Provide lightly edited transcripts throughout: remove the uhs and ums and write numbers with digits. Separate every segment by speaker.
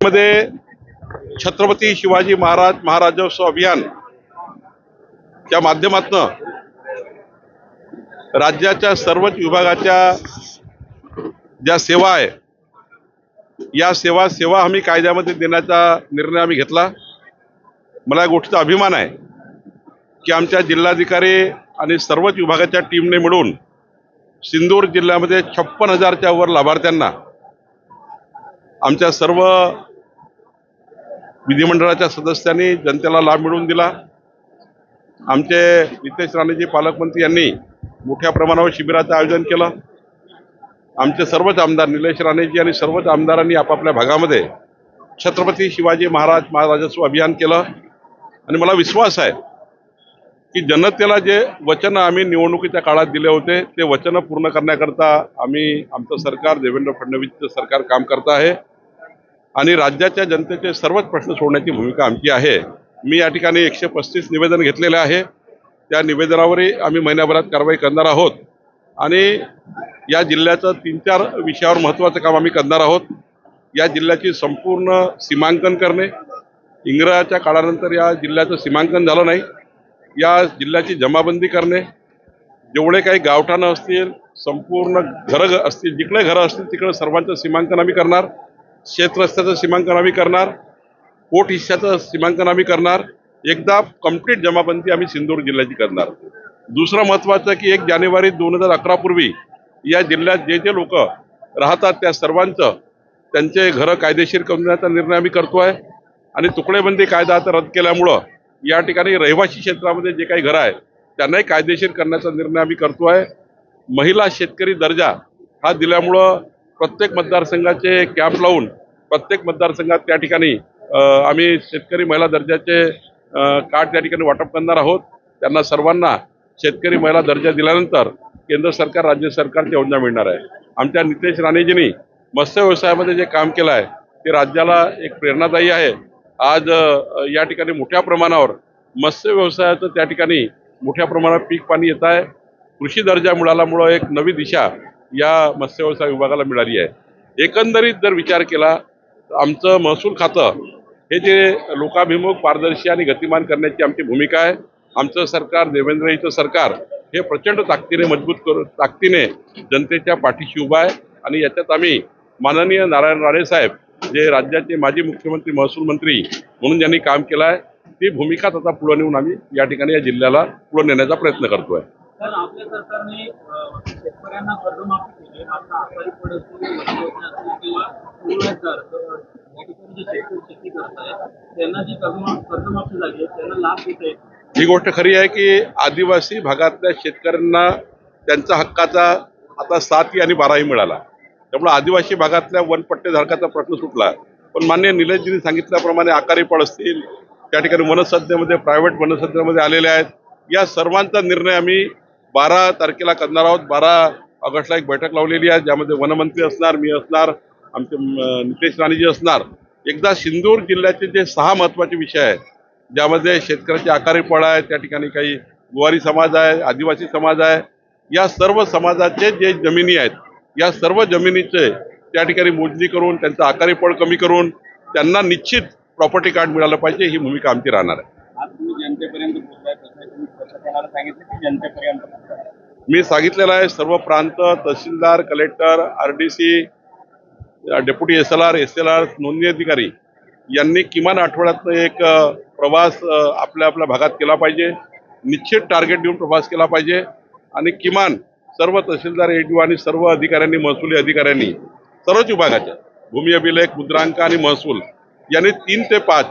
Speaker 1: मध्ये छत्रपती शिवाजी महाराज महाराजोत्सव अभियान च्या माध्यमातून राज्याच्या सर्वच विभागाच्या ज्या सेवा आहे या सेवा हमी कायद्यामध्ये देण्याचा निर्णय आम्ही घेतला। मला या गोष्टीचा अभिमान आहे की आमच्या जिल्हाधिकारी आणि सर्वच विभागाच्या टीमने मिळून सिंदूर जिल्ह्यामध्ये 56,000च्या वर लाभार्थ्यांना आमच्या सर्व विधिमंडळाच्या सदस्यांनी जनतेला लाभ मिळवून दिला। आमचे नितेश राणेजी पालकमंत्री यांनी मोठ्या प्रमाणावर शिबिराचं आयोजन केलं। आमचे सर्वच आमदार निलेश राणेजी आणि सर्वच आमदारांनी आपापल्या भागामध्ये छत्रपती शिवाजी महाराज महाराजोत्सव अभियान केलं आणि मला विश्वास आहे की जनतेला जे वचन आम्ही निवडणुकीच्या काळात दिले होते ते वचन पूर्ण करण्याकरता आमचं सरकार देवेंद्र फडणवीसचं सरकार काम करत आहे आणि राज्याच्या जनतेचे सर्वच प्रश्न सोडण्याची भूमिका आमची आहे। मी या ठिकाणी 135 निवेदन घेतलेले आहे। त्या निवेदनावरही आम्ही महिन्याभरात कारवाई करणार आहोत आणि या जिल्ह्याचं 3-4 विषयावर महत्त्वाचं काम आम्ही करणार आहोत। या जिल्ह्याची संपूर्ण सीमांकन करणे, इंग्रजाच्या काळानंतर या जिल्ह्याचं सीमांकन झालं नाही, या जिल्ह्याची जमाबंदी करणे, जेवढे काही गावठाणं असतील संपूर्ण घरं असतील जिकडे घरं असतील तिकडे सर्वांचं सीमांकन आम्ही करणार, शेतरस्त्याचं सीमांकन आम्ही करणार, पोट हिस्साचं सीमांकन आम्ही करणार, एकदा कंप्लीट जमाबंदी आम्ही सिंदूर जिल्ह्याची करणार। दुसरं महत्त्वाचं की 1 जानेवारी 2011 पूर्वी या जिल्ह्यात जे लोक राहतात त्या सर्वांचं त्यांचे घरं कायदेशीर करण्याचा निर्णय आम्ही करतोय आणि तुकडेबंदी कायदा आता रद्द केल्यामुळं या ठिकाणी रहिवासी क्षेत्रामध्ये जे काही घरं आहेत त्यांनाही कायदेशीर करण्याचा निर्णय आम्ही करतोय। महिला शेतकरी दर्जा हा दिल्यामुळं प्रत्येक मतदारसंघाचे कॅम्प लावून प्रत्येक मतदारसंघात त्या ठिकाणी आम्ही शेतकरी महिला दर्जाचे कार्ड त्या ठिकाणी वाटप करणार आहोत। त्यांना सर्वांना शेतकरी महिला दर्जा दिल्यानंतर केंद्र सरकार राज्य सरकारची योजना मिळणार आहे। आमच्या नितेश राणेजींनी मत्स्य व्यवसायामध्ये जे काम केलं आहे ते राज्याला एक प्रेरणादायी आहे। आज या ठिकाणी मोठ्या प्रमाणावर मत्स्य व्यवसायाचं त्या ठिकाणी मोठ्या प्रमाणात पीक पाणी येत आहे। कृषी दर्जा मिळाल्यामुळं एक नवी दिशा या मत्स्य व्यवसाय विभागाला मिळाली आहे। एकंदरीत जर विचार केला तर आमचं महसूल खातं हे जे लोकाभिमुख पारदर्शी आणि गतिमान करण्याची आमची भूमिका आहे। आमचं सरकार देवेंद्रजीचं सरकार हे प्रचंड ताकदीने मजबूत करून ताकदीने जनतेच्या पाठीशी उभा आहे आणि याच्यात आम्ही माननीय नारायण राणे साहेब जे राज्याचे माजी मुख्यमंत्री महसूल मंत्री म्हणून ज्यांनी काम केलं आहे ती भूमिका आता पुढे नेऊन आम्ही या ठिकाणी या जिल्ह्याला पुढे नेण्याचा प्रयत्न करतोय।
Speaker 2: आपल्या सरकारने शेतकऱ्यांना कर्जमाफी केली, आता आजारी पडत किंवा या ठिकाणी जे शेती करतायत त्यांना जी कर्जमाफी झाली त्यांना लाभ देत आहेत।
Speaker 1: ही गोष्ट खरी आहे की आदिवासी भागातल्या शेतकऱ्यांना त्यांचा हक्काचा आता 7 आणि 12 मिळाला, त्यामुळे आदिवासी भागातल्या वनपट्टेधारकाचा प्रश्न सुटला। पण माननीय निलेशजींनी सांगितल्याप्रमाणे आकारी पड असतील त्या ठिकाणी वनसंस्थेमध्ये प्रायव्हेट वनसंस्थेमध्ये आलेले आहेत, या सर्वांचा निर्णय आम्ही 12 तारखेला करणार आहोत। 12 ऑगस्टला एक बैठक लावलेली आहे ज्यामध्ये वनमंत्री असणार, मी असणार, आमचे नितेश राणेजी असणार। एकदा सिंदूर जिल्ह्याचे जे 6 महत्त्वाचे विषय आहेत ज्यामध्ये शेतकऱ्याची आकारी पड आहे, त्या ठिकाणी काही गुवारी समाज आहे, आदिवासी समाज आहे, या सर्व समाजाचे जे जमिनी आहेत या सर्व जमिनीचे त्या ठिकाणी मोजणी करून त्यांचा आकारी पड कमी करून त्यांना निश्चित प्रॉपर्टी कार्ड मिळालं पाहिजे, ही भूमिका आमची राहणार आहे।
Speaker 2: आज तुम्ही जनतेपर्यंत पोहोचलाय, तुम्ही प्रशासनाला सांगितलं की जनतेपर्यंत
Speaker 1: मी सांगितलेलं आहे सर्व प्रांत तहसीलदार, collector, RDC, deputy SLR, SLR, नोंदणी अधिकारी यांनी किमान आठवड्यातनं एक प्रवास आपल्या भागात केला पाहिजे, निश्चित टार्गेट देऊन प्रवास केला पाहिजे आणि किमान सर्व तहसीलदार ADO आणि सर्व अधिकाऱ्यांनी महसुली अधिकाऱ्यांनी सर्वच विभागाच्या भूमी अभिलेख, मुद्रांक आणि महसूल यांनी 3 ते 5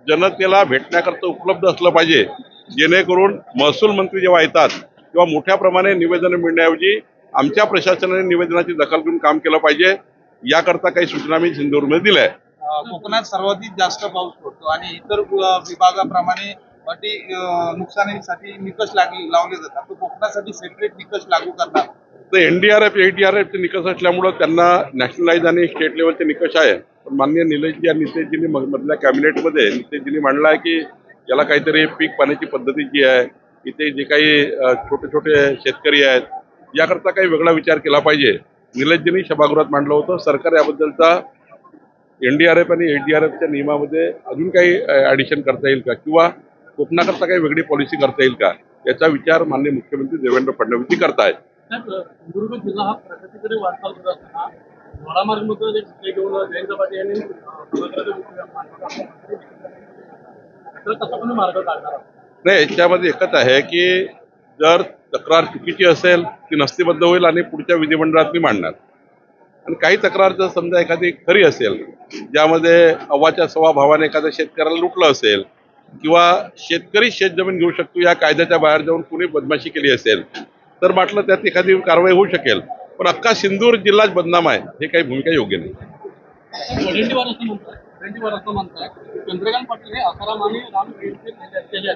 Speaker 1: जनतेला भेटण्याकरता उपलब्ध असलं पाहिजे, जेणेकरून महसूल मंत्री जेव्हा येतात तेव्हा मोठ्या प्रमाणे निवेदनं मिळण्याऐवजी आमच्या प्रशासनाने निवेदनाची दखल घेऊन काम केलं पाहिजे। याकरता काही सूचना मी सिंदूरमध्ये दिल्या आहेत।
Speaker 3: कोकणात सर्वाधिक जास्त पाऊस पडतो आणि इतर विभागाप्रमाणे नुकसानीसाठी निकष लावले जातात, तो कोकणासाठी सेपरेट निकष लागू करणार
Speaker 1: तर NDRF ADRF चे निकष असल्यामुळं त्यांना नॅशनलाइज आणि स्टेट लेवलचे निकष आहे। पण माननीय निलेशजी आणि नितेशजींनी मधल्या कॅबिनेटमध्ये नितेशजींनी मांडला आहे की याला काहीतरी पीक पाण्याची पद्धती जी आहे, इथे जे काही छोटे छोटे शेतकरी आहेत याकरता काही वेगळा विचार केला पाहिजे। निलेशजींनी सभागृहात मांडलं होतं। सरकार याबद्दलचा NDRF आणि SDRFच्या नियमामध्ये अजून काही ॲडिशन करता येईल का, किंवा कोकणाकरता काही वेगळी पॉलिसी करता येईल का, याचा विचार माननीय मुख्यमंत्री देवेंद्र फडणवीस करतायत.
Speaker 2: सिंधुदुर्ग जिल्हा हा प्रगतीकडे वाटचाल करत असताना घोडामार्गमध्ये जे घेऊन जयंत पाटील यांनी तसा पण मार्ग काढणार आहोत.
Speaker 1: नाही, याच्यामध्ये एकच आहे की जर तक्रार चुकीची असेल ती नस्तीबद्ध होईल आणि पुढच्या विधिमंडळात मी मांडणार. आणि काही तक्रार जर समजा एखादी खरी असेल, ज्यामध्ये अव्वाच्या सव्वा भावाने एखाद्या शेतकऱ्याला लुटलं असेल, किंवा शेतकरी शेतजमीन घेऊ शकतो या कायद्याच्या बाहेर जाऊन कुणी बदमाशी केली असेल, तर म्हटलं त्यात एखादी कारवाई होऊ शकेल. पण अख्खा सिंधूर जिल्हाच बदनाम आहे, हे काही भूमिका योग्य नाही.
Speaker 2: असं म्हणताय चंद्रकांत पाटील हे आसाराम आणि राम केले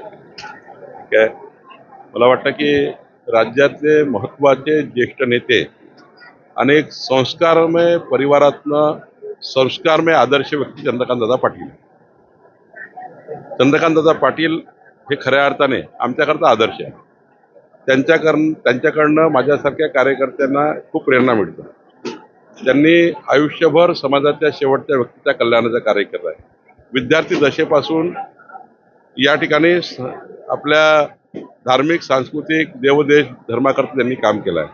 Speaker 1: काय मला वाटतं की राज्यातले महत्त्वाचे ज्येष्ठ नेते, अनेक संस्कारमय परिवारातनं संस्कारमय आदर्श व्यक्ती चंद्रकांतदादा पाटील. चंद्रकांतदादा पाटील हे खऱ्या अर्थाने आमच्याकरता आदर्श आहे. त्यांच्याकडनं माझ्यासारख्या कार्यकर्त्यांना खूप प्रेरणा मिळते. त्यांनी आयुष्यभर समाजाच्या शेवटच्या व्यक्तीच्या कल्याणाचं कार्य केलं आहे. विद्यार्थी दशेपासून या ठिकाणी आपल्या धार्मिक, सांस्कृतिक, देवदेश धर्माकरता त्यांनी काम केलं आहे.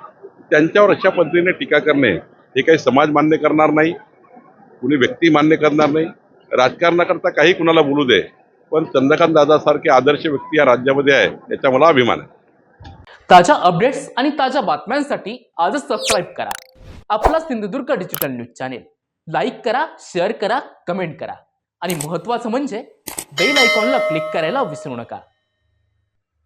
Speaker 1: त्यांच्यावर अशा पद्धतीने टीका करणे हे काही समाज मान्य करणार नाही, कुणी व्यक्ती मान्य करणार नाही. राजकारणाकरता काही कुणाला बोलू दे, पण चंद्रकांत दादासारखे आदर्श व्यक्ती या राज्यामध्ये आहे, याचा मला अभिमान आहे.
Speaker 4: ताज्या अपडेट्स आणि ताज्या बातम्यांसाठी आजच सबस्क्राईब करा आपला Sindhudurg digital news channel. Like करा, शेअर करा, कमेंट करा आणि महत्त्वाचं म्हणजे बेल आयकॉनला क्लिक करायला विसरू नका.